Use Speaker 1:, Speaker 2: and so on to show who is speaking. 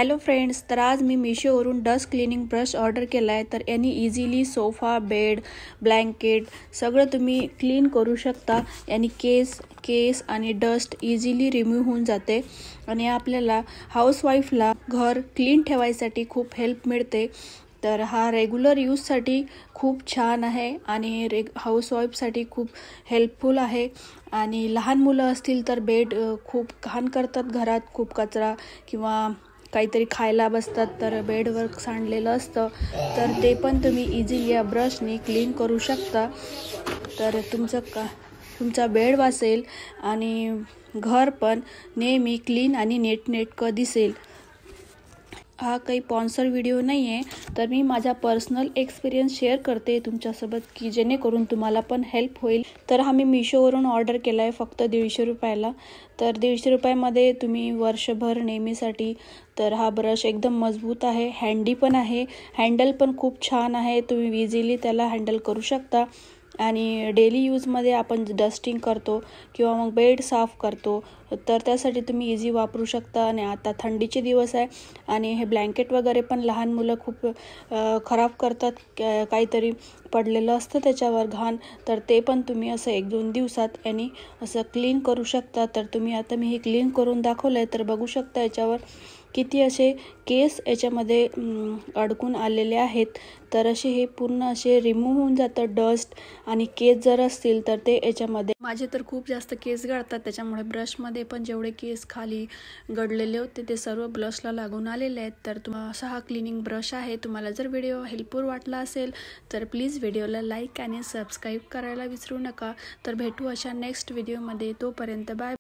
Speaker 1: Hello friends, तर आज मी मीशोवरून dust cleaning brush order केला आहे। तर यानी इझिली सोफा, बेड, ब्लँकेट सगळं तुम्ही क्लीन करू शकता। यानी केस आणि डस्ट इझिली रिमूव्ह होऊन जाते आणि आपल्याला हाऊसवाईफला घर क्लीन ठेवायसाठी खूप हेल्प मिळते। तर हा रेग्युलर यूजसाठी खूप छान आहे आणि हाऊसवाईफसाठी खूप हेल्पफुल आहे। आणि लहान मुलं असतील तर बेड खूप घाण करतात, घरात खूप कचरा किंवा काहीतरी खायला बसतात तर बेडवर सांडलेलं असतं, तर ते पण तुम्ही इझिली या ब्रशनी क्लीन करू शकता। तर तुमचा बेड वासेल आणि घर पण नेहमी क्लीन आणि नीटनेटकं दिसेल। हा काही स्पॉन्सर व्हिडिओ नाही आहे, तर मी माझा पर्सनल एक्सपिरियन्स शेअर करते तुमच्यासोबत की जेणेकरून तुम्हाला पण हेल्प होईल। तर हा मी मीशोवरून ऑर्डर केला आहे फक्त 150 रुपयाला। तर 150 रुपयामध्ये तुम्ही वर्षभर नेहमीसाठी तर हा ब्रश एकदम मजबूत आहे, हँडी पण आहे, हँडल पण खूप छान आहे, तुम्ही इझिली त्याला हँडल करू शकता। आणि डेली यूजमध्ये आपण डस्टिंग करतो किंवा मग बेड साफ करतो तर त्यासाठी तुम्ही इझी वापरू शकता। आणि आता थंडीचे दिवस आहे आणि हे ब्लँकेट वगैरे पण लहान मुलं खूप खराब करतात, काहीतरी पडलेलं असतं त्याच्यावर घाण, तर ते पण तुम्ही असं 1-2 दिवसात यानी असं क्लीन करू शकता। तर आता मी हे क्लीन करून दाखवलं आहे, तर बघू शकता याच्यावर किती असे केस याच्यामध्ये अडकून आलेले आहेत। तर असे हे पूर्ण असे रिमूव्ह होऊन जातं डस्ट आणि केस जर असतील तर ते याच्यामध्ये, माझे तर खूप जास्त केस गळतात, त्याच्यामुळे ब्रशमध्ये पण जेवढे केस खाली गळलेले होते ते सर्व ब्रशला लागून आलेले आहेत। तर असा हा क्लिनिंग ब्रश आहे। तुम्हाला जर व्हिडिओ हेल्पफुल वाटला असेल तर प्लीज व्हिडिओला लाईक आणि सबस्क्राईब करायला विसरू नका। तर भेटू अशा नेक्स्ट व्हिडिओमध्ये, तोपर्यंत बाय।